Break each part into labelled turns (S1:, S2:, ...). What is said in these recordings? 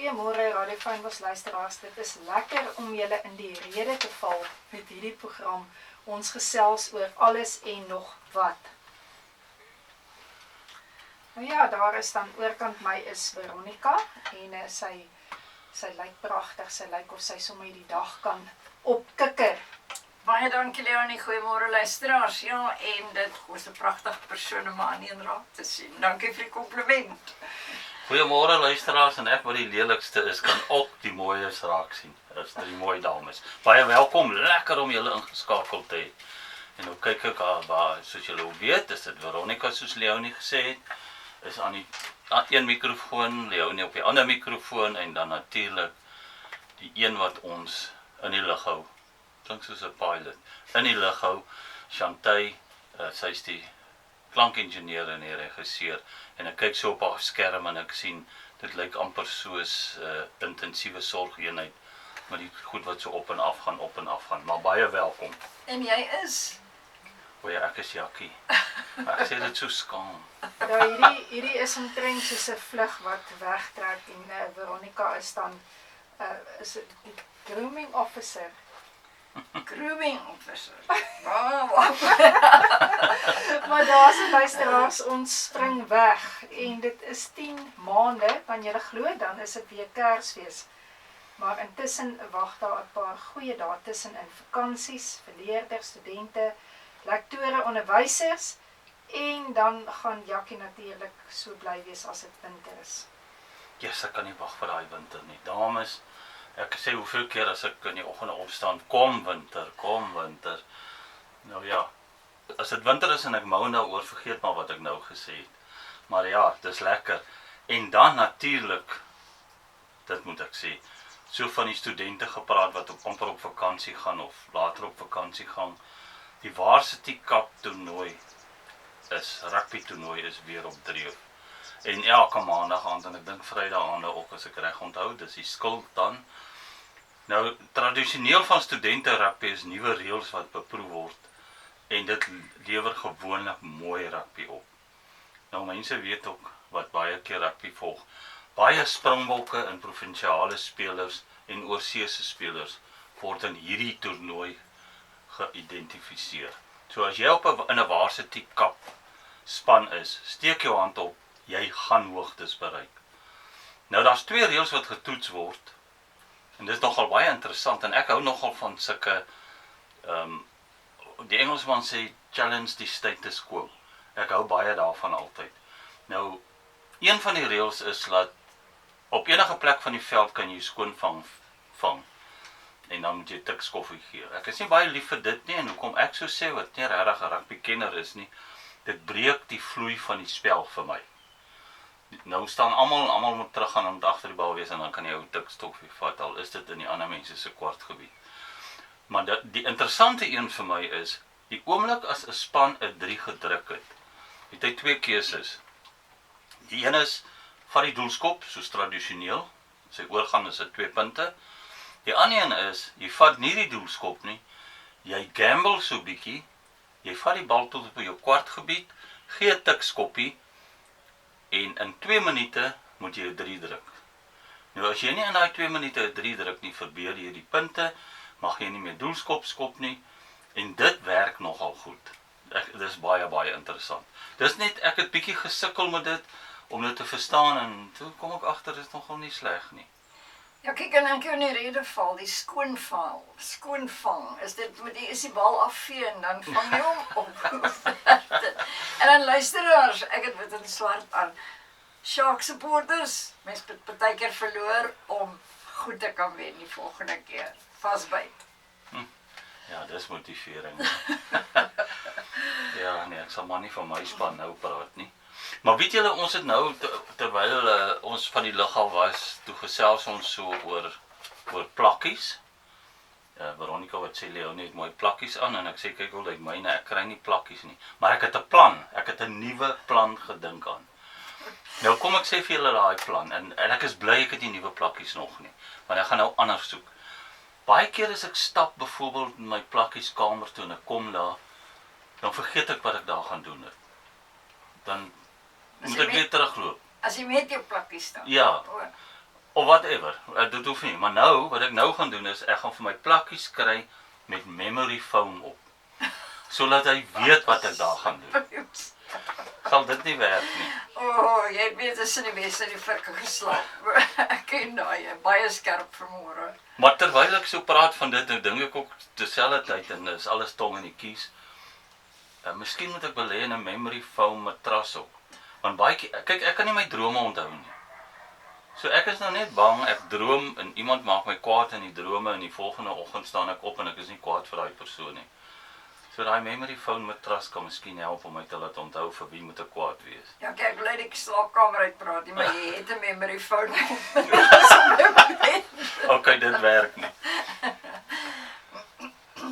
S1: Goeiemôre Radio Fynbos luisteraars. Dit is lekker om julle in die rede te val met hierdie program. Ons gesels oor alles en nog wat. Nou ja, daar is dan oorkant my is Veronica en sy lyk pragtig. Sy lyk of sy sommer die dag kan opkikker.
S2: Baie dankie Leonie, goeiemôre luisteraars. Ja, en dit was 'n pragtige persoon om aan een raak te sien. Dankie vir die kompliment.
S3: Goeiemôre luisteraars, en ek wat die lelikste is, kan ook die mooies raak sien. Is die mooi dames. Baie welkom, lekker om julle ingeskakel te hê. En nou kyk ek waar, soos julle ook weet, is dit Veronica soos Leonie gesê het, is aan die een mikrofoon, Leonie op die ander mikrofoon en dan natuurlik die een wat ons in die lug hou. Klink soos 'n pilot. In die lug hou, Chantay, sy is die klankingenieur en die regisseur. En ek kyk so op haar skerm en ek sien, dit lyk amper soos intensiewe sorgeenheid, met die goed wat so op en af gaan, maar baie welkom.
S2: En jy is?
S3: O ja, ek is Jakkie. Ek sê dit so skaam.
S1: Nou hierdie is omtrent soos 'n vlug wat wegtrek en Veronica is dan is dit die grooming officer.
S2: Grooming officer. Wow.
S1: Maar daar's 'n luisteraars, ons spring weg en dit is 10 maande, kan julle glo, dan is dit weer Kersfees. Maar intussen wag daar 'n paar goeie dae tussenin, vakansies vir leerders, studente, lektore, onderwysers en dan gaan Jakkie natuurlik so bly wees as dit winter is.
S3: Yes, ek kan nie wag vir daai winter nie. Dames, ek sê hoeveel keer as ek in die oggende opstaan, kom winter. Nou ja, as dit winter is en ek mou nou oor, vergeet maar wat ek nou gesê het. Maar ja, dis lekker. En dan natuurlik, dit moet ek sê, so van die studente gepraat wat amper op vakansie gaan of later op vakansie gaan. Die Varsity Cup toernooi rugby toernooi is weer op dreef. En elke maandag aand, en ek dink Vrydag aande ook as ek reg onthou, dis die skuld dan. Nou, tradisioneel van studente rugby is nuwe reëls wat beproef word, en dit lewer gewoonlik mooi rugby op. Nou, mense weet ook wat baie keer rugby volg. Baie springbokke en provinsiale spelers en oorseese spelers word in hierdie toernooi geïdentifiseer. So as jy in 'n Varsity Cup span is, steek jou hand op, jy gaan hoogtes bereik. Nou, daar's 2 reëls wat getoets word, en dit is nogal baie interessant, en ek hou nogal van sulke, die Engelsman sê, challenge die status quo. Ek hou baie daarvan altyd. Nou, een van die reëls is dat op enige plek van die veld kan jy skoonvang vang, en dan moet jy tik skoffie gee. Ek is nie baie lief vir dit nie, en hoekom ek so sê, wat nie regtig 'n rugby-kenner is nie, dit breek die vloei van die spel vir my. Nou staan almal moet teruggaan en moet agter die bal wees, en dan kan jy ou tikstokkie vat, al is dit in die ander mense se kwartgebied. Maar die interessante een vir my is, die oomblik as 'n span 'n 3 gedruk het hy 2 keuses. Die een is, vat die doelskop, soos tradisioneel, sy oorgang is 2 punte. Die ander een is, jy vat nie die doelskop nie, jy gamble so bietjie, jy vat die bal tot op jou kwartgebied, gee 'n tikskoppie, en in 2 minute moet jy 'n 3 druk. Nou as jy nie in daai 2 minute 'n 3 druk nie, verbeur jy die punte, mag jy nie meer doelskop skop nie, en dit werk nogal goed. Dit is baie interessant. Dis net, ek het bietjie gesukkel met dit, om dit te verstaan, en toe kom ek agter, dit is nogal nie sleg nie.
S2: Ja, kyk, en dan kan jy in die rede val, die skoonvang, is dit, moet jy is die bal afvee en dan vang jy hom op. En dan luisteraars, ek het wit en swart aan, Shark supporters, mens het baie keer verloor om goed te kan wen die volgende keer, vasbyt.
S3: Ja, dis motivering. Ja, nee, ek sal maar nie van my span nou praat nie. Maar weet julle, ons het nou, terwyl ons van die lug af was, toe gesels ons so oor plakkies. Veronica wat sê, Leonie het mooi plakkies aan, en ek sê, kyk hoe lyk myne, ek kry nie plakkies nie. Maar ek het 'n plan, ek het 'n nuwe plan gedink aan. Nou kom ek sê vir julle daai plan, en ek is bly ek het die nuwe plakkies nog nie, want ek gaan nou anders soek. Baie keer as ek stap byvoorbeeld in my plakkieskamer toe en ek kom daar, dan vergeet ek wat ek daar gaan doen het. Dan moet ek weer terugloop.
S2: As jy met jou plakkies staan?
S3: Ja. of whatever. Dit hoef nie, maar nou wat ek nou gaan doen is ek gaan vir my plakkies kry met memory foam op. Sodat hy weet wat ek daar gaan doen. Sal dit nie werk nie.
S2: Jy het weet as in die beste die virke geslaap. Ek ken daai, baie skerp vanmôre.
S3: Maar terwyl ek so praat van dit, nou dink ek ook terselfdertyd en is alles tong in die kies. Miskien moet ek belê in 'n memory foam matras ook. Want baie kyk, ek kan nie my drome onthou nie. So ek is nou net bang, ek droom en iemand maak my kwaad in die drome en die volgende oggend staan ek op en ek is nie kwaad vir daai persoon nie. So daai memory foam matras kan miskien help om my te laat onthou vir wie moet ek kwaad wees.
S2: Ja, kyk, bly die slaapkamer uitpraat nie, maar jy het 'n memory foam.
S3: Okay, dit werk nie.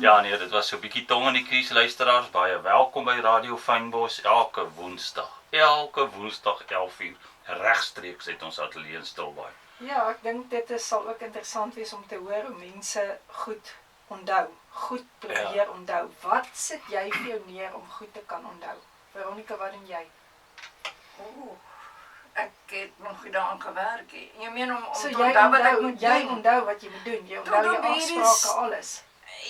S3: Ja nee, dit was so 'n bietjie tong in die kies, luisteraars, baie welkom by Radio Fynbos elke Woensdag 11:00 regstreeks uit ons ateljee in Stilbaai.
S1: Ja, ek dink dit sal ook interessant wees om te hoor hoe mense goed onthou, goed probeer onthou. Wat sit jy vir jou neer om goed te kan onthou? Veronica, wat doen jy?
S2: Ek het nog nie daaraan gewerk nie. Jy meen om
S1: So
S2: te
S1: jy
S2: onthou wat ek
S1: onthou,
S2: moet
S1: jy
S2: doen?
S1: onthou wat jy moet doen. Jy onthou
S2: Tot
S1: jou
S2: op hierdie
S1: afsprake, alles.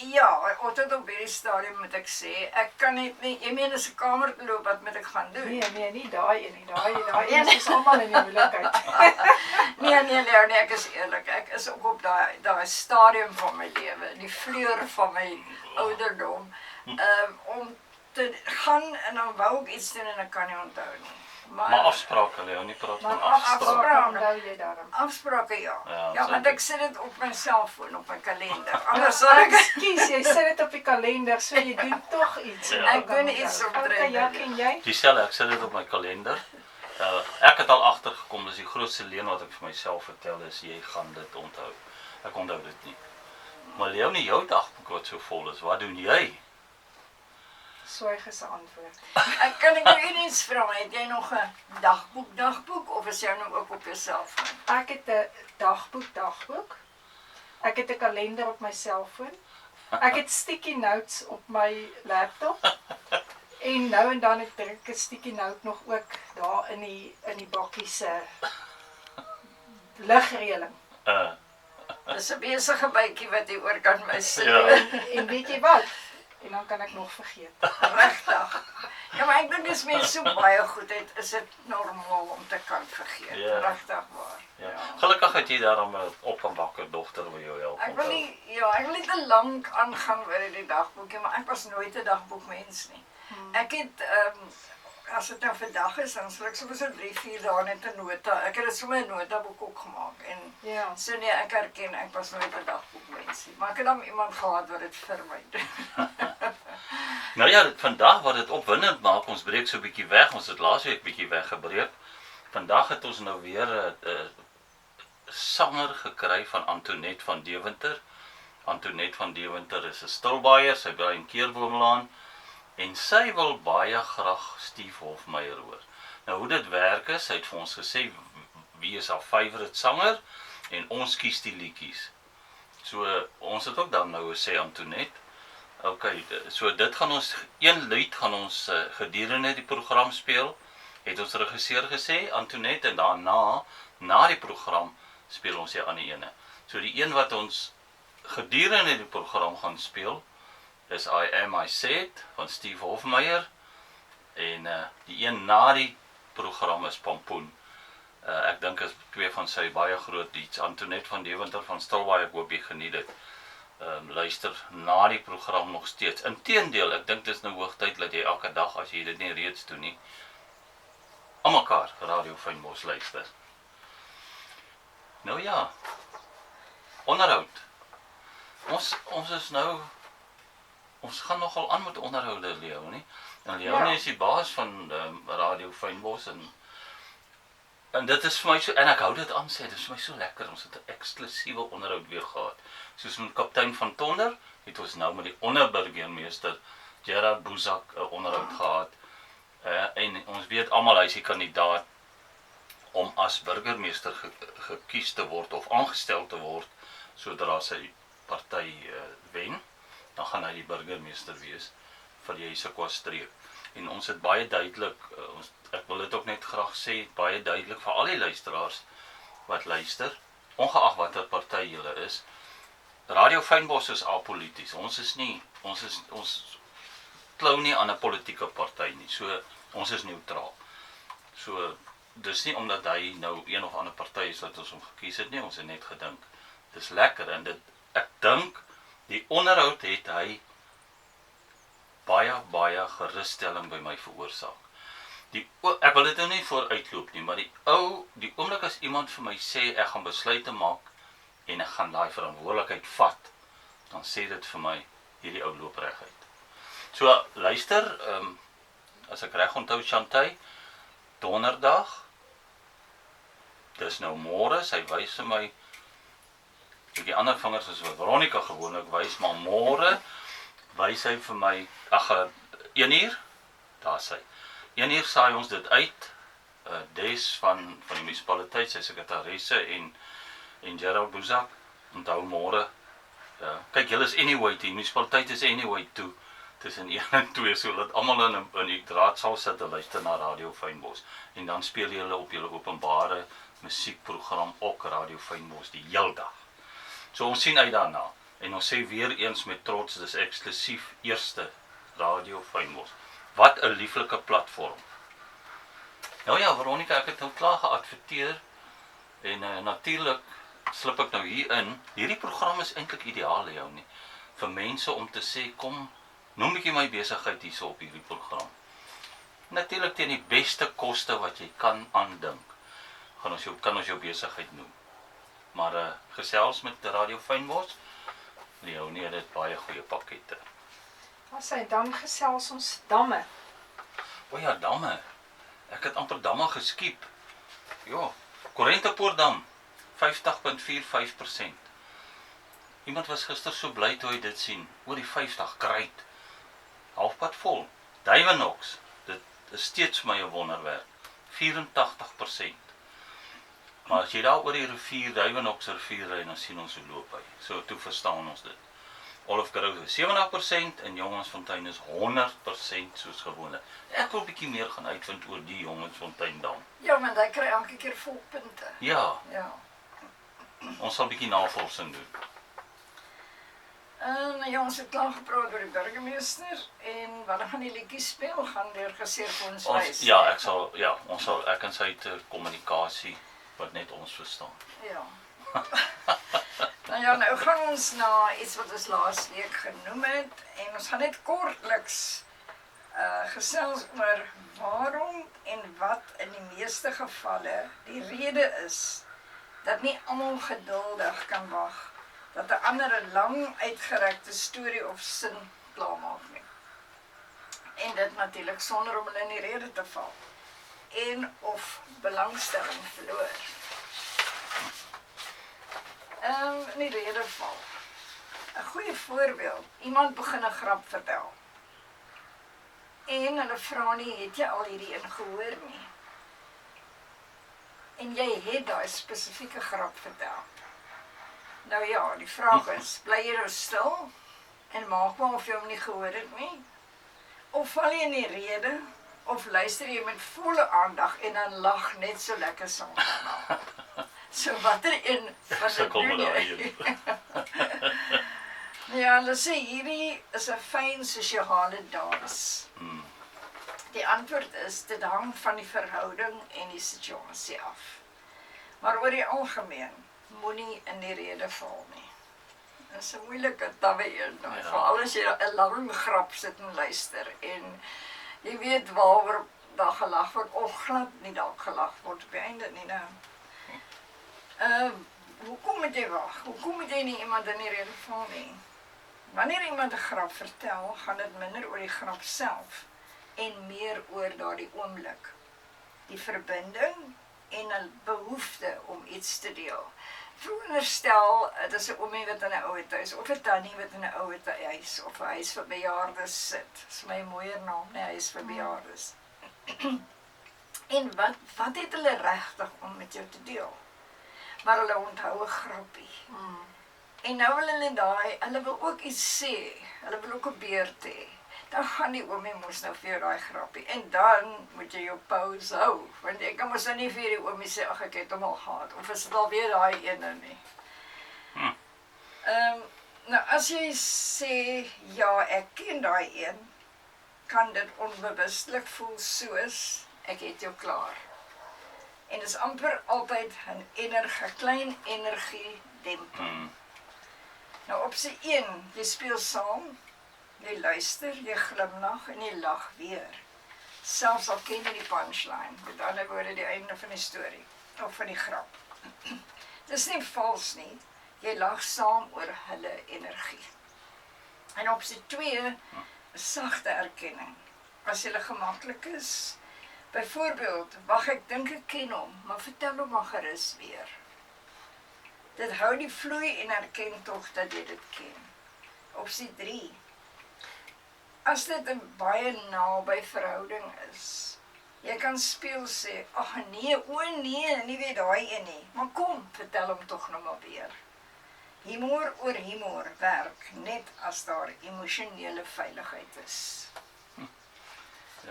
S2: Ja, tot op hierdie stadium moet ek sê, ek kan net nie, jy meen as 'n kamer te loop, wat moet ek gaan doen?
S1: Nee, nie daai een nie. Daai een is almal in die moeilikheid.
S2: Nee, Leonie, ek is eerlik, ek is ook op daai stadium van my lewe, die vleur van my ouderdom, om te gaan en dan wou ek iets doen en ek kan nie onthou nie.
S3: Maar afsprake, Leonie, praat van
S1: Maar
S3: afsprake.
S1: afsprake onthou jy daarom.
S2: Afsprake, ja.
S3: Ja,
S2: Ja,
S3: so
S2: want
S3: dit-
S2: ek sit dit op my selfoon, op my kalender. Anders sal ek...
S1: Ekskuus, jy sit dit op die kalender, so jy doen tog iets.
S3: Ja.
S2: Ek doen iets op
S1: Okay,
S2: drie.
S1: ja, ken jy?
S3: Dieselfde, ek sit dit op my kalender. Ek het al agtergekom, dis die grootste leuen wat ek vir myself vertel is, jy gaan dit onthou. Ek onthou dit nie. Maar Leonie, jou dagboek wat so vol is, wat doen jy?
S1: Swyg is 'n antwoord.
S2: Ek kan ek jou iets vra, het jy nog 'n dagboek of is jy nou ook op jou selfoon?
S1: Ek het 'n dagboek. Ek het 'n kalender op my selfoon. Ek het sticky notes op my laptop. En nou en dan ek 'n sticky note nog ook daar in die bakkie se ligreëling.
S2: Dis 'n besige bytjie wat jy oor kan mis.
S3: Ja.
S1: En weet jy wat? En dan kan ek nog vergeet.
S2: Regtig. Ja, maar ek dink as mens so baie goed het, is dit normaal om te kan vergeet.
S3: Ja.
S2: Regtig waar.
S3: Ja. Gelukkig het jy daarom 'n opgewakker dogter wat jou help.
S2: Ek wil nie te lank aangaan oor die dagboekie, maar ek was nooit 'n dagboekmens nie. Ek het as dit nou vandag is, dan sal ek sommer so 3-4 dae net 'n nota. Ek het dit sommer 'n notaboek ook gemaak en
S1: Ja.
S2: so nee, ek erken ek was nooit 'n dagboekmens nie. Maar ek het dan iemand gehad wat dit vir my doen.
S3: Nou ja, vandag wat dit opwindend maak, ons breek so 'n bietjie weg. Ons het laasweek bietjie weggebreek. Vandag het ons nou weer 'n sanger gekry van Antoinette van Deventer. Antoinette van Deventer is 'n Stilbaaier, sy bly in Keurboomlaan en sy wil baie graag Steve Hofmeyer hoor. Nou hoe dit werk is, sy het vir ons gesê wie is haar favourite sanger en ons kies die liedjies. So ons het ook dan nou gesê Antoinette. Okay, so dit gaan ons, een lied gaan ons gedurende die program speel, het ons regisseur gesê, Antoinette, en daarna, na die program, speel ons die ander ene. So die een wat ons gedurende die program gaan speel, is I Am I Said, van Steve Hofmeyer, en die een na die program is Pampoen. Ek dink is twee van sy baie groot lieds, Antoinette van Deventer van Stilbaai, ek hoop jy geniet dit. Luister na die program nog steeds. Inteendeel, ek dink dit is nou hoogtyd dat jy elke dag, as jy dit nie reeds doen nie, aan mekaar Radio Fynbos luister. Nou ja, onderhoud. Ons is nou, ons gaan nogal aan met onderhoude, Leonie. En Leonie is die baas van Radio Fynbos en dit is vir my so, en ek hou dit aan sê, dit is vir my so lekker, ons het 'n eksklusiewe onderhoud weer gehad. Soos met kaptein van Tonder, het ons nou met die onderburgemeester Gerard Boezak 'n onderhoud gehad. En ons weet almal hy is die kandidaat om as burgemeester gekies te word of aangestel te word sodra sy party wen. Dan gaan hy die burgemeester wees vir die Issaquah streek. En ons het baie duidelik, ek wil dit ook net graag sê, baie duidelik vir al die luisteraars wat luister, ongeag watter party julle is, Radio Fynbos is apolities. Ons klou nie aan 'n politieke party nie. So ons is neutraal. So dis nie omdat hy nou een of ander party is wat ons hom gekies het nie, ons het net gedink. Dis lekker en ek dink die onderhoud het hy baie gerusstelling by my veroorsaak. Ek wil dit nou nie vooruitloop nie, maar die oomblik as iemand vir my sê ek gaan besluite maak en ek gaan daai verantwoordelikheid vat, dan sê dit vir my hierdie ou loop reguit. So luister, as ek reg onthou Chantay, donderdag, dis nou môre, sy wys vir my, die ander vingers is wat Veronica gewoonlik wys, maar môre wys hy vir my, 1 uur, daar is hy. 1 uur saai ons dit uit, Des van die munisipaliteit, sy sekretaresse en Gerald Boezak, onthou môre, kyk, julle is anyway, die munisipaliteit is anyway toe, tussen 1 en 2, so dat almal in die draadsaal sit en luister na Radio Fynbos, en dan speel julle op julle openbare musiekprogram ook Radio Fynbos die heel dag. So ons sien uit daarna, en ons sê weer eens met trots, dis eksklusief eerste Radio Fynbos. Wat 'n lieflike platform. Nou ja, Veronica, ek het nou klaar geadverteer, en natuurlik slip ek nou hier in. Hierdie program is eintlik ideaal jou nie, vir mense om te sê, kom, noem ek my besigheid hierso op hierdie program. Natuurlik teen die beste koste wat jy kan aandink, kan ons jou besigheid noem. Maar gesels met Radio Fynbos, Leonie het dit baie goeie pakkette.
S1: As hy dan gesels ons damme.
S3: O ja, damme. Ek het amper damme geskiep. Ja, Korentepoortdam, 50,45%. Iemand was gister so bly toe hy dit sien. Oor die 50, great. Halfpad vol. Duiwenoks, dit is steeds my 'n wonderwerk. 84%. Maar as jy daar oor die rivier, Duiwenoks rivier ry, dan sien ons hoe loop hy. So toe verstaan ons dit. Olive Grove is 70% en Jongensfontein is 100% soos gewoonlik. Ek wil bietjie meer gaan uitvind oor die Jongensfontein dam.
S2: Ja, maar hy kry elke keer vol punte.
S3: Ja,
S2: Ja.
S3: ons sal bietjie navorsing doen.
S2: En ja, ons het klaar gepraat oor die burgemeester en wat gaan die liedjies speel, gaan deurgeseer vir ons wys.
S3: Ek en sy het kommunikasie wat net ons verstaan.
S2: Ja. Nou gaan ons na iets wat ons laas week genoem het en ons gaan net kortliks gesels oor waarom en wat in die meeste gevalle die rede is dat nie almal geduldig kan wag dat 'n ander 'n lang uitgerekte storie of sin klaarmaak nie. En dit natuurlik sonder om hulle in die rede te val en of belangstelling verloor. In die rede val. 'n Goeie voorbeeld, iemand begin 'n grap vertel. En hulle vra nie, het jy al hierdie een gehoor nie? En jy het daai spesifieke grap vertel. Nou ja, die vraag is, bly jy nou stil en maak maar of jy hom nie gehoor het nie? Of val jy in die rede, of luister jy met volle aandag en dan lag net so lekker saam daarna? So watter een van dit doen jy? Ja, hulle sê hierdie is 'n fyn sosiale dans. Die antwoord is, dit hang van die verhouding en die situasie af. Maar oor die algemeen, moenie in die rede val nie. Dit is 'n moeilike tawe een, veral as jy 'n lang grap sit en luister en jy weet waaroor daar gelag word of glad nie dalk gelag word op die einde nie, nou. Hoekom moet jy wag? Hoekom moet jy nie iemand in die rede val nie? Wanneer iemand 'n grap vertel, gaan dit minder oor die grap self en meer oor daardie oomblik. Die verbinding en 'n behoefte om iets te deel. Veronderstel, dit is 'n oomie wat in 'n ouer huis, of 'n tannie wat in 'n ouer huis, of 'n huis vir bejaardes sit. Dis my mooier naam, nee, huis vir bejaardes. En wat het hulle regtig om met jou te deel? Maar hulle onthou 'n grappie. En nou wil hulle wil ook iets sê, hulle wil ook 'n beurt hê. dan gaan die oomie mos nou vir jou daai grappie. En dan moet jy jou pause hou, want ek kan mos nou nie vir die oomie sê, ag ek het hom al gehad, of is dit alweer daai ene nie. Nou as jy sê, ja, ek ken daai een, kan dit onbewustelik voel soos, ek het jou klaar. En dit is amper altyd 'n klein energie demping. Nou opsie 1, jy speel saam, jy luister, jy glimlag en jy lag weer. Selfs al ken jy die punchline, met ander woorde die einde van die storie, of van die grap. Dis nie vals nie, jy lag saam oor hulle energie. En opsie 2, 'n sagte erkenning. As jy gemaklik is, byvoorbeeld, wag ek dink ek ken hom, maar vertel hom maar gerus weer. Dit hou die vloei en erken tog dat jy dit ken. Opsie 3. As dit 'n baie naby verhouding is, jy kan speel sê, ag nee, o nee, nie weet daai een nie, maar kom, vertel hom tog nog maar weer. Humor oor humor werk net as daar emosionele veiligheid is.
S3: Ja.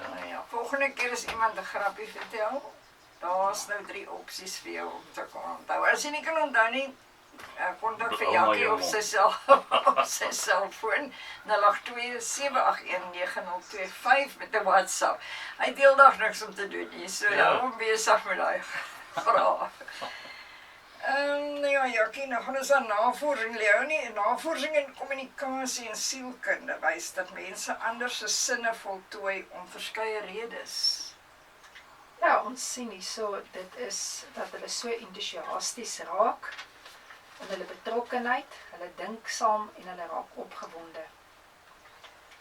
S2: Nou ja, volgende keer as iemand 'n grappie vertel, daar's nou 3 opsies vir jou om te kon onthou. As jy nie kan onthou nie, kontak vir Jackie op sy selfoon 082-781-9025 met 'n WhatsApp. Hy deel dag niks om te doen nie, so hom besig met daai vrae. Nou ja, Jackie, nou gaan ons aan navorsing, Leonie. Navorsing in kommunikasie en sielkunde wys dat mense anders se sinne voltooi om verskeie redes.
S1: Ja, ons sien hierso, dit is dat hulle so entoesiasties raak in hulle betrokkenheid, hulle dink saam en hulle raak opgewonde.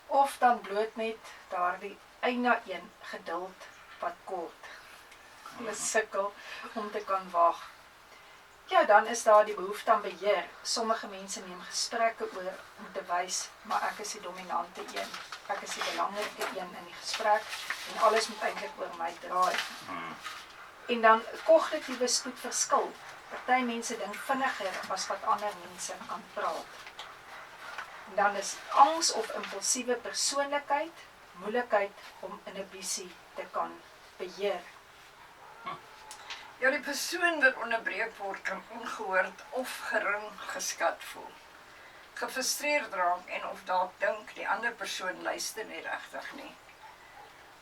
S1: Of dan bloot net daardie eina een geduld wat kort. Hulle sukkel om te kan wag. Ja, dan is daar die behoefte aan beheer. Sommige mense neem gesprekke oor om te wys, maar ek is die dominante een. Ek is die belangrike een in die gesprek en alles moet eintlik oor my draai. En dan kognitiewe spoed verskil. Party mense dink vinniger as wat ander mense kan praat. En dan is angs of impulsiewe persoonlikheid, moeilikheid om inhibisie te kan beheer.
S2: Ja, die persoon wat onderbreek word kan ongehoord of gering geskat voel. Gefrustreerd raak en of dalk dink die ander persoon luister nie regtig nie.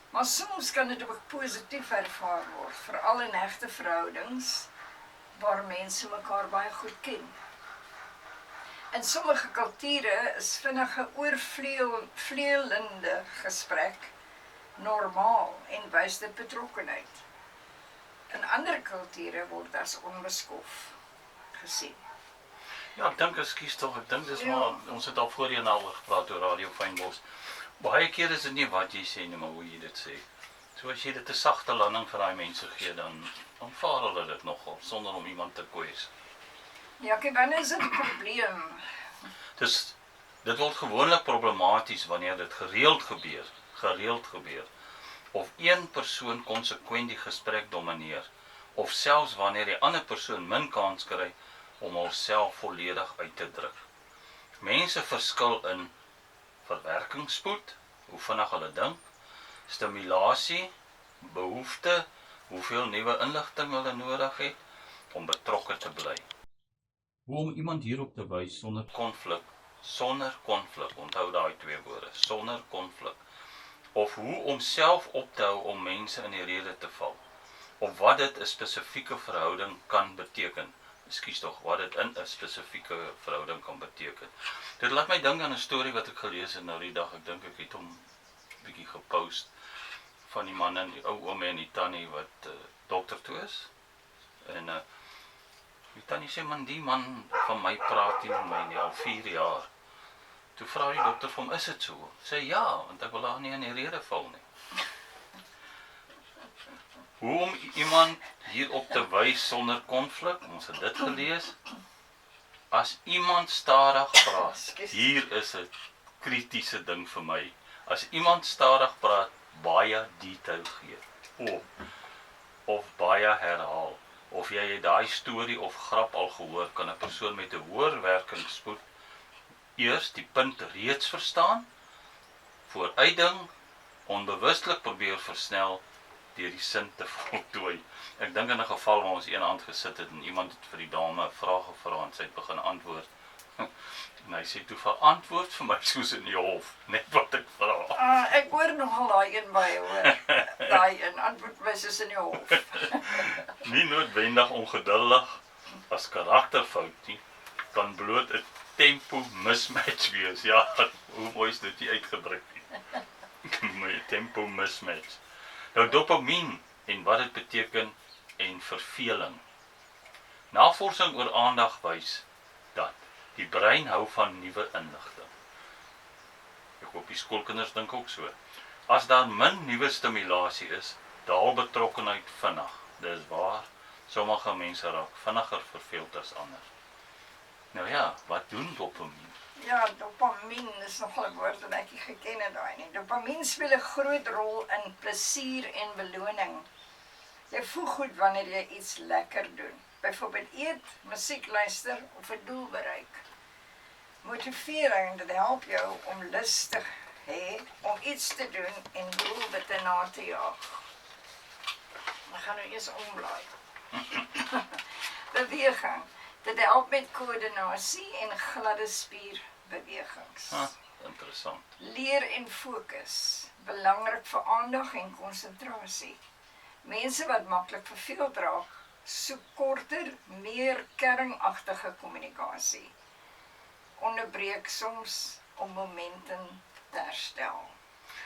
S2: Maar soms kan dit ook positief ervaar word, veral in hegte verhoudings waar mense mekaar baie goed ken. In sommige kulture is vinnige oorvleelende gesprek normaal en wys dit betrokkenheid. In ander kulture word as onbeskof gesien.
S3: Ja, ek dink, ekskuus tog, ek dink dis maar, ons het al voorheen al gepraat oor Radio Fynbos. Baie keer is dit nie wat jy sê nie, maar hoe jy dit sê. So as jy dit 'n sagte landing vir daai mense gee, dan aanvaar hulle dit nogal, sonder om iemand te kwes.
S2: Ja, kyk, wanneer is dit 'n probleem?
S3: Dus dit word gewoonlik problematies wanneer dit gereeld gebeur. Of een persoon konsekwent die gesprek domineer, of selfs wanneer die ander persoon min kans kry om homself volledig uit te druk. Mense verskil in verwerkingsspoed, hoe vinnig hulle dink, stimulasie, behoefte, hoeveel nuwe inligting hulle nodig het om betrokke te bly. Hoe om iemand hierop te wys sonder konflik, onthou daai 2 woorde, sonder konflik. Of hoe om self op te hou om mense in die rede te val. Of wat dit 'n spesifieke verhouding kan beteken. Ekskuus tog, wat dit in 'n spesifieke verhouding kan beteken. Dit laat my dink aan 'n storie wat ek gelees het nou die dag. Ek dink ek het hom bietjie gepost van die man en die ou oom en die tannie wat dokter toe is. En die tannie sê, man, die man van my praat nie met my nie, al 4 jaar. Toe vra die dokter vir hom, is dit so? Sê ja, want ek wil haar nie in die rede val nie. Hoe om iemand hierop te wys sonder konflik, ons het dit gelees. As iemand stadig praat, hier is 'n kritiese ding vir my. As iemand stadig praat, baie detail gee. Of baie herhaal. Of jy het daai storie of grap al gehoor, kan 'n persoon met 'n hoër werkingsspoed eers die punt reeds verstaan vooruitding onbewustelik probeer versnel deur die sin te voltooi. Ek dink in 'n geval waar ons een hand gesit het en iemand het vir die dame 'n vraag gevra en sy het begin antwoord. En hy sê toe verantwoord vir my soos in die hof, net wat ek vra.
S2: Ek hoor nogal daai een by hoor. Daai een antwoord my soos in die hof.
S3: Nie noodwendig ongeduldig as karakterfout nie, kan bloot 'n tempo mismatch wees. Ja, hoe mooi is dit nie uitgedruk nie. My tempo mismatch. Nou dopamien en wat dit beteken en verveling. Navorsing oor aandag wys dat die brein hou van nuwe inligting. Ek hoop die skoolkinders dink ook so. As daar min nuwe stimulasie is, daal betrokkenheid vinnig. Dis waar, sommige mense raak vinniger verveeld as ander. Nou ja, wat doen dopamien?
S2: Ja, dopamien is nogal 'n woord wat ek nie geken het daai nie. Dopamien speel 'n groot rol in plesier en beloning. Jy voel goed wanneer jy iets lekker doen. Byvoorbeeld eet, musiek luister of 'n doel bereik. Motivering, dit help jou om lus te hê om iets te doen en doelwitte na te jaag. We gaan nou eers omblaai. Beweging. Dit help met koördinasie en gladde spierbewegings.
S3: Interessant.
S2: Leer en fokus. Belangrik vir aandag en konsentrasie. Mense wat maklik verveeld raak, soek korter, meer kernagtige kommunikasie. Onderbreek soms om momentum te herstel.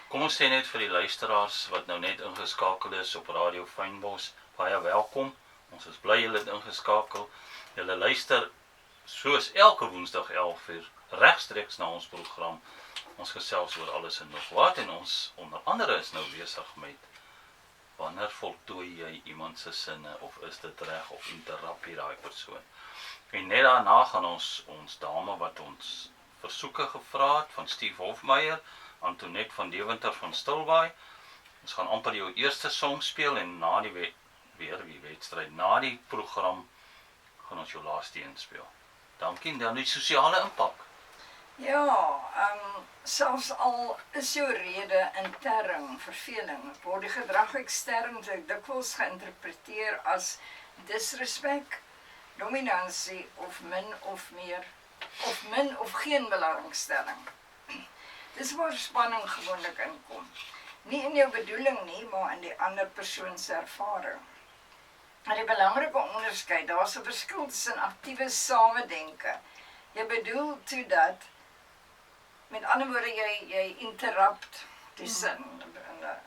S3: Kom ons sê net vir die luisteraars wat nou net ingeskakel is op Radio Fynbos, baie welkom. Ons is bly julle het ingeskakel. Julle luister soos elke Woensdag 11:00 regstreeks na ons program. Ons gesels oor alles en nog wat en ons onder andere is nou besig met wanneer voltooi jy iemand se sinne of is dit reg of interrup jy daai persoon. En net daarna gaan ons dame wat ons versoeke gevra het van Steve Hofmeyer, Antoinette van Deventer van Stilbaai. Ons gaan amper jou eerste song speel en na die wedstryd, na die program gaan ons jou laaste een speel. Dankie en dan die sosiale impak.
S2: Ja, selfs al is jou rede intern verveling, word die gedrag ekstern dikwels geïnterpreteer as disrespek, dominansie of min of geen belangstelling. Dis waar spanning gewoonlik inkom. Nie in jou bedoeling nie, maar in die ander persoon se ervaring. En die belangrike onderskeid, daar's 'n verskil tussen aktiewe samedenke. Jy bedoel toe dat, met ander woorde, jy interrupt die sin,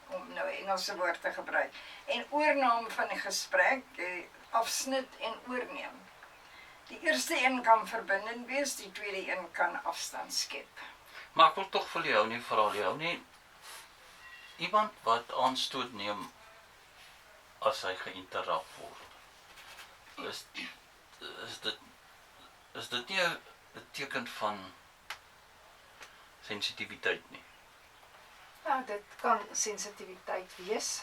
S2: om nou 'n Engelse woord te gebruik, en oorneem van die gesprek, jy afsnit en oorneem. Die eerste een kan verbindend wees, die tweede een kan afstand skep.
S3: Maar ek wil tog vir jou nie vra jou nie. Iemand wat aanstoot neem as hy geïnterrup word. Is dit nie 'n teken van sensitiwiteit nie?
S1: Ja, dit kan sensitiwiteit wees.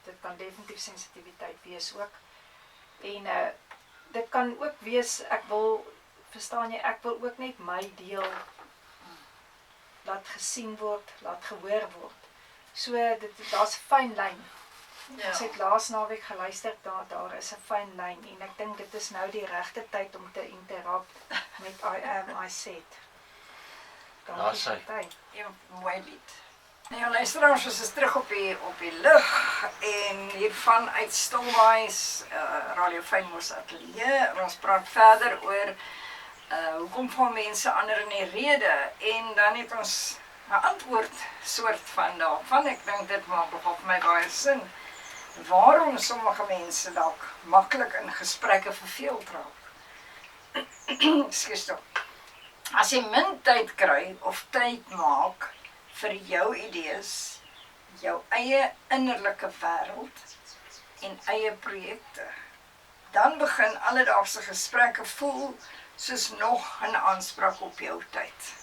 S1: Dit kan definitief sensitiwiteit wees ook. En dit kan ook wees, ek wil ook net my deel laat gesien word, laat gehoor word. So, daar's 'n fyn lyn.
S2: Ja.
S1: Ons het laas naweek geluister, daar is 'n fyn lyn en ek dink dit is nou die regte tyd om te interrupt met I am, I said.
S3: Daar sy.
S2: Ja, mooi lied. Nou luisteraars, ons is terug op die lug en hiervan uit Stilbaai Radio Fynbos ateljee. Ons praat verder oor hoekom van mense ander in die rede en dan het ons 'n antwoord soort van daarvan. Ek dink dit maak nogal vir my baie sin. Waarom sommige mense dalk maklik in gesprekke verveeld raak. Ekskuus tog. As jy min tyd kry of tyd maak vir jou idees, jou eie innerlike wêreld en eie projekte, dan begin alledaagse gesprekke voel soos nog 'n aanspraak op jou tyd.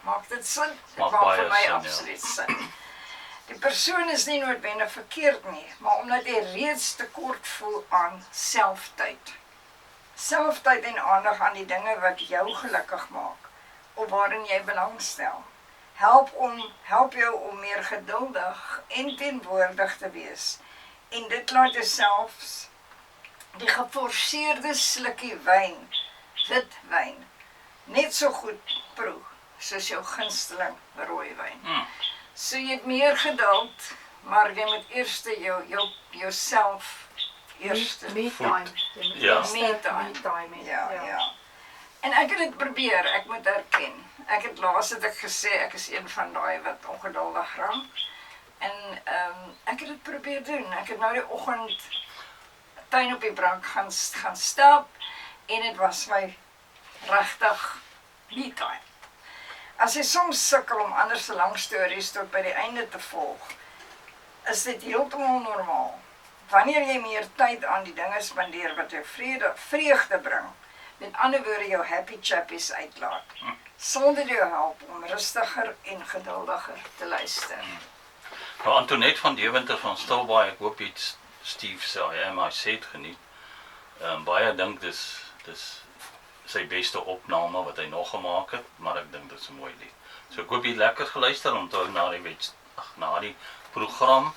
S2: Maak dit sin? Dit maak vir my absoluut sin. Die persoon is nie noodwendig verkeerd nie, maar omdat jy reeds tekort voel aan selftyd. Selftyd en aandag aan die dinge wat jou gelukkig maak of waarin jy belangstel. help jou om meer geduldig en teenwoordig te wees. En dit laat jou selfs die geforseerde slukkie wyn, wit wyn, net so goed proe soos jou gunsteling rooiwyn. So jy het meer geduld, maar jy moet eers jouself eerste
S1: Me time.
S3: Ja.
S2: Me time. Ja. En ek het dit probeer, ek moet erken. Laas het ek gesê, ek is een van daai wat ongeduldig raak. En ek het dit probeer doen. Ek het nou die oggend tuin op die brak gaan stap en dit was my regtig me time. As jy soms sukkel om ander se lang stories tot by die einde te volg, is dit heeltemal normaal. Wanneer jy meer tyd aan die dinge spandeer wat jou vreugde bring, met ander woorde jou happy chappies uitlaat, sal dit jou help om rustiger en geduldiger te luister.
S3: Nou Antoinette van Deventer van Stilbaai, ek hoop jy het Steve se I Said het geniet. Baie dink dis sy beste opname wat hy nog gemaak het, maar ek dink dit is 'n mooi lied. So ek hoop jy het lekker geluister, onthou na die program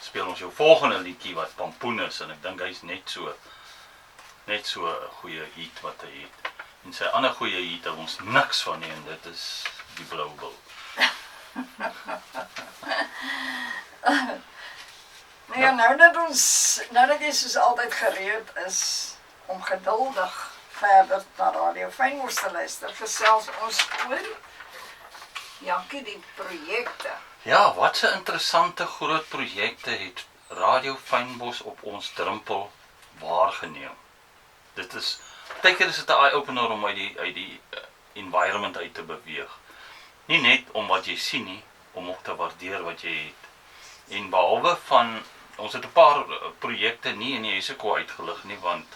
S3: speel ons jou volgende liedjie wat Pampoen is en ek dink hy's net so 'n goeie hit wat hy het. En sy ander goeie hit het ons niks van nie en dit is die Blou Bil.
S2: Ja, nou dat jy soos altyd gereed is om geduldig verder na Radio Fynbos te luister, gesels ons oor Jankie die projekte.
S3: Ja, wat 'n interessante groot projekte het Radio Fynbos op ons drempel waargeneem. Dit is, partykeer is dit 'n eye-opener om uit die environment uit te beweeg. Nie net om wat jy sien nie, om ook te waardeer wat jy het. En behalwe van, ons het 'n paar projekte nie in die Eseko uitgelig nie, want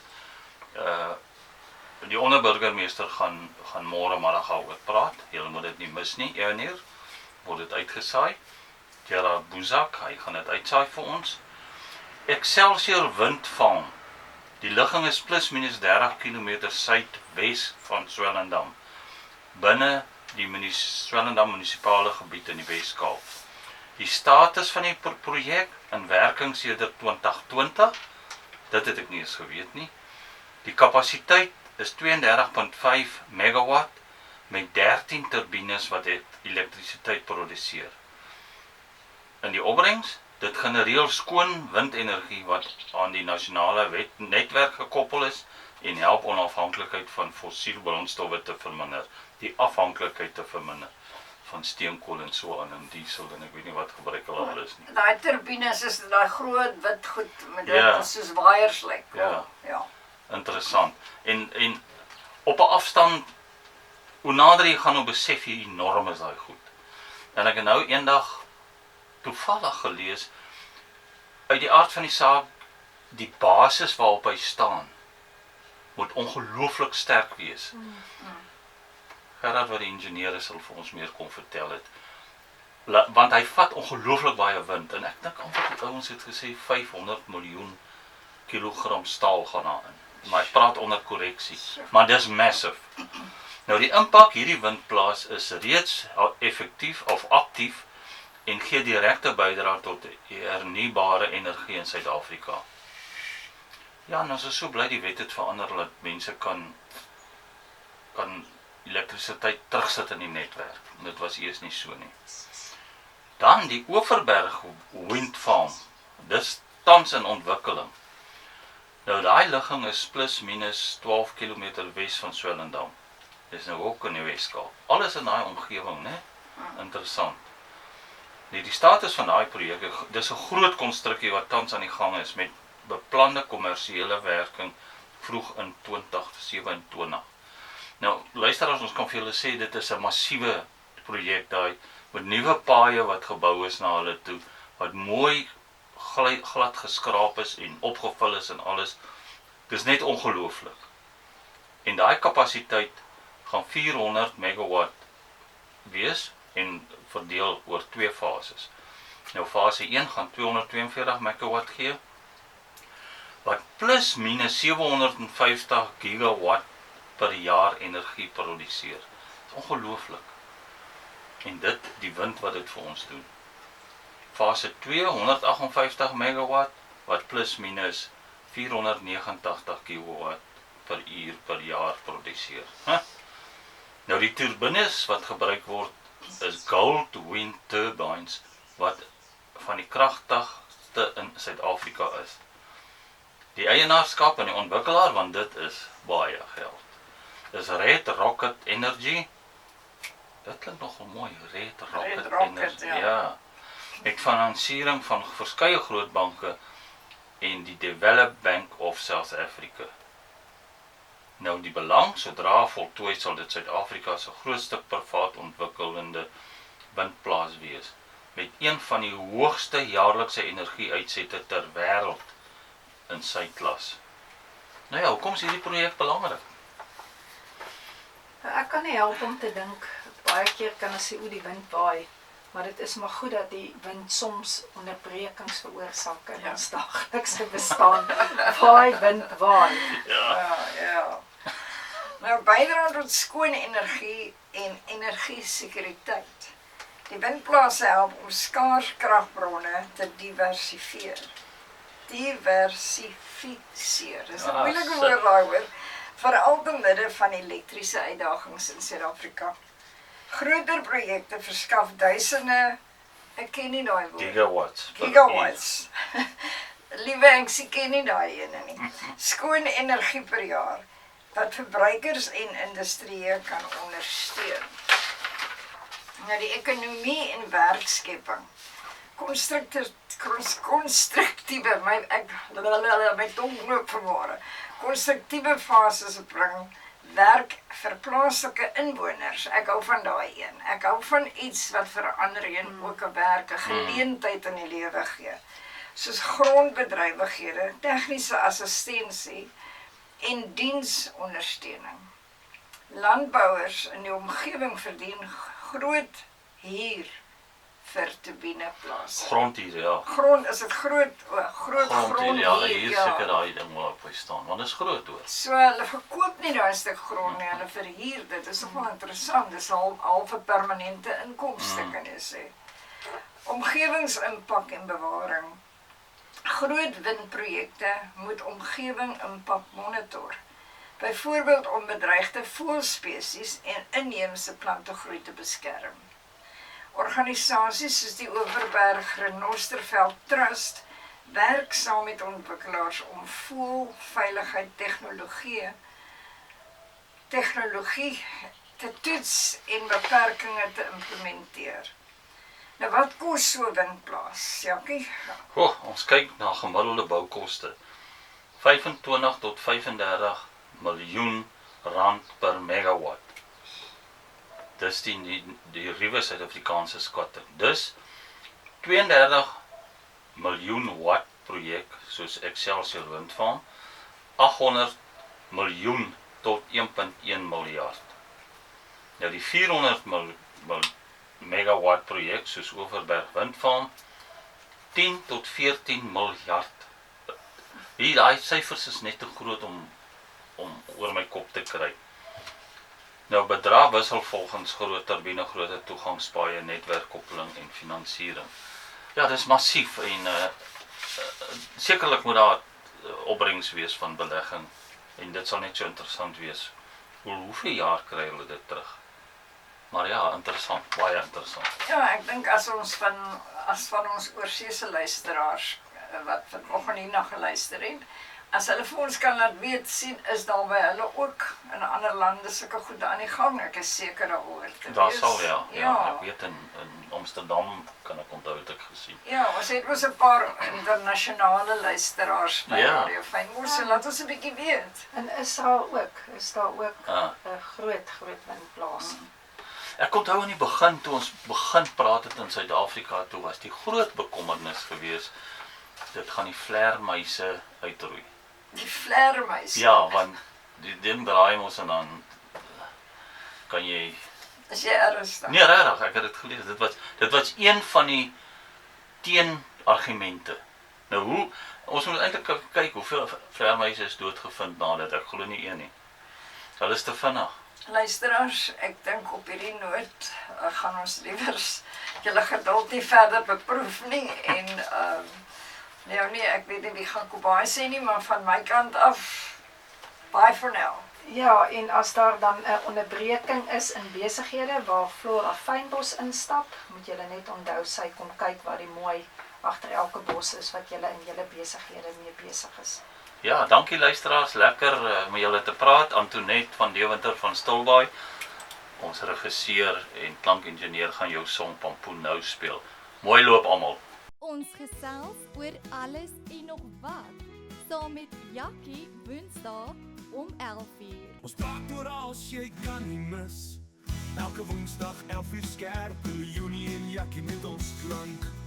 S3: die onderburgemeester gaan môre middag daaroor praat. Julle moet dit nie mis nie. Eweneer word dit uitgesaai. Gerard Boezak, hy gaan dit uitsaai vir ons. Excelsior Windfarm. Die ligging is plus minus 30 km suidwes van Swellendam, binne die Swellendam munisipale gebied in die Wes-Kaap. Die status van die projek in werking sedert 2020, dit het ek nie eens geweet nie. Die kapasiteit is 32.5 megawatt met 13 turbines wat elektrisiteit produseer. In die opbrengs, dit genereer skoon windenergie wat aan die nasionale netwerk gekoppel is en help onafhanklikheid van fossiel brandstowwe te verminder, die afhanklikheid te verminder van steenkool en so aan en diesel en ek weet nie wat gebruik hulle al is nie.
S2: Daai turbines is daai groot wit goed met dit soos waaiers lyk. Ja.
S3: Interessant. En op 'n afstand, hoe nader jy gaan, hoe besef jy enorm is daai goed. En ek het nou eendag toevallig gelees, uit die aard van die saak, die basis waarop hy staan, moet ongelooflik sterk wees. Gerard wat die ingenieur is, sal vir ons meer kon vertel het. Want hy vat ongelooflik baie wind, en ek dink amper die ouens het gesê 500 miljoen kilogram staal gaan daarin. Maar ek praat onder korreksie, maar dis massive. Nou die impak hierdie windplaas is reeds effektief of aktief en gee direkte bydrae tot hernubare energie in Suid-Afrika. Ja, en ons is so bly die wet het verander dat mense kan elektrisiteit terugsit in die netwerk. Dit was eers nie so nie. Dan die Overberg Windfarm. Dis tans in ontwikkeling. Nou daai ligging is plus minus 12 km wes van Swellendam. Dis nou ook in die Wes-Kaap. Alles in daai omgewing, né? Interessant. Die status van daai projek, dis 'n groot konstruksie wat tans aan die gang is met beplande kommersiële werking vroeg in 2027. Nou, luisteraars, ons kan vir julle sê dit is 'n massiewe projek daai met nuwe paaie wat gebou is na hulle toe, wat mooi glad geskraap is en opgevul is en alles. Dis net ongelooflik. En daai kapasiteit gaan 400 megawatt wees en verdeel oor 2 fases. Nou fase 1 gaan 242 megawatt gee, wat plus minus 750 gigawatt per jaar energie produseer. Dit is ongelooflik. En dit, die wind wat dit vir ons doen. Fase 2, 158 megawatt, wat plus minus 489 kilowatt per uur per jaar produseer. Nou die turbines wat gebruik word is Gold Wind Turbines, wat van die kragtigste in Suid-Afrika is. Die eienaarskap en die ontwikkelaar, want dit is baie geld, is Red Rocket Energy. Dit klink nogal mooi, Red Rocket Energy. Ja. Met finansiering van verskeie groot banke en die Development Bank of South Africa. Nou die belang, sodra voltooi sal dit Suid-Afrika se grootste privaat ontwikkelende windplaas wees, met een van die hoogste jaarlikse energie-uitsette ter wêreld in sy klas. Nou ja, hoekom is hierdie projek belangrik?
S1: Ek kan nie help om te dink, baie keer kan ons sê, die wind waai, maar dit is maar goed dat die wind soms onderbrekings veroorsaak in ons daglikse bestaan. Waai, wind, waai.
S2: Ja. Nou, bydra tot skoon energie en energiesekuriteit. Die windplase help om skaars kragbronne te diversifiseer. Dis 'n moeilike woord daaroor, veral te midde van elektriese uitdagings in Suid-Afrika. Groter projekte verskaf duisende, ek ken nie daai woord. Gigawatts. Liewe ek ken nie daai ene nie. Skoon energie per jaar, wat verbruikers en industrie kan ondersteun. Nou die ekonomie en werkskepping. Konstruktiewe, my tong loop vanmôre. Konstruktiewe fases bring werk vir plaaslike inwoners. Ek hou van daai een. Ek hou van iets wat verander en ook 'n werk, 'n geleentheid in die lewe gee. Soos grondbedrywighede, tegniese assistensie en diensondersteuning. Landbouers in die omgewing verdien groot huur vir turbineplase.
S3: Grondhuur, ja.
S2: Is dit groot grondhuur,
S3: ja, hier seker daai ding waarop hy staan, want dit is groot hoor.
S2: So hulle verkoop nie daai stuk grond nie, hulle verhuur dit. Dit is nogal interessant, dis half 'n permanente inkomste kan jy sê. Omgewingsimpak en bewaring. Groot windprojekte moet omgewing impak monitor. Byvoorbeeld om bedreigde voëlspesies en inheemse plantegroei te beskerm. Organisasies soos die Overberg Renosterveld Trust werk saam met ontwikkelaars om voëlveiligheid tegnologie te toets en beperkings te implementeer. Nou wat kos so 'n windplaas, Jackie?
S3: Ons kyk na gemiddelde boukoste. 25 tot 35 miljoen rand per megawatt. Dis die ruwe Suid-Afrikaanse skatting. Dus 32 miljoen watt projek soos Excelsior Windfarm, 800 miljoen tot 1.1 miljard. Nou die 400 megawatt projek soos Overberg Windfarm, 10 tot 14 miljard. Daai syfers is net te groot om oor my kop te kry. Nou bedrag wissel volgens groot turbine, groter toegangspaaie, netwerkkoppeling en finansiering. Ja, dis massief en sekerlik moet daar opbrengs wees van belegging en dit sal net so interessant wees. Hoeveel jaar kry hulle dit terug? Maar ja, interessant, baie interessant.
S2: Ja, ek dink as van ons oorseese luisteraars wat vanoggend hierna geluister het, as hulle vir ons kan laat weet sien, is daar by hulle ook in ander lande sulke goed aan die gang. Ek is seker daaroor te wees.
S3: Daar sal ja. Ek weet in Amsterdam kan ek onthou het ek gesien.
S2: Ja, ons het ons 'n paar internasionale luisteraars by Radio Fynbos, so laat ons 'n bietjie weet.
S1: En is daar ook 'n groot windplaas.
S3: Ek onthou in die begin, toe ons begin praat het in Suid-Afrika, toe was die groot bekommernis gewees, dit gaan die vleermuise uitroei.
S2: Die vleermuise?
S3: Ja, want die ding draai mos en dan kan jy...
S2: Is jy ernstig?
S3: Nee, regtig, ek het dit gelees. Dit was een van die teenargumente. Nou ons moet eintlik kyk hoeveel vleermuise is doodgevind nadat, ek glo nie een nie. Hulle is te vinnig.
S2: Luisteraars, ek dink op hierdie noot gaan ons liewers julle geduld nie verder beproef nie en nee, ek weet nie wie gaan Kobaai sê nie, maar van my kant af, bye for now.
S1: Ja, en as daar dan 'n onderbreking is in besighede waar Flora Fynbos instap, moet julle net onthou sy kom kyk wat die mooi agter elke bos is wat julle in julle besighede mee besig is.
S3: Ja, dankie luisteraars, lekker met julle te praat. Antoinette van Deventer van Stilbaai, ons regisseur en klankingenieur gaan jou song Pampoen nou speel. Mooi loop almal.
S4: Ons gesels oor alles en nog wat, saam met Jackie Woensdae om 11:00.
S5: Ons praat oor als jy kan nie mis. Elke Woensdag 11:00 skerp, Leonie en Jackie met ons klank.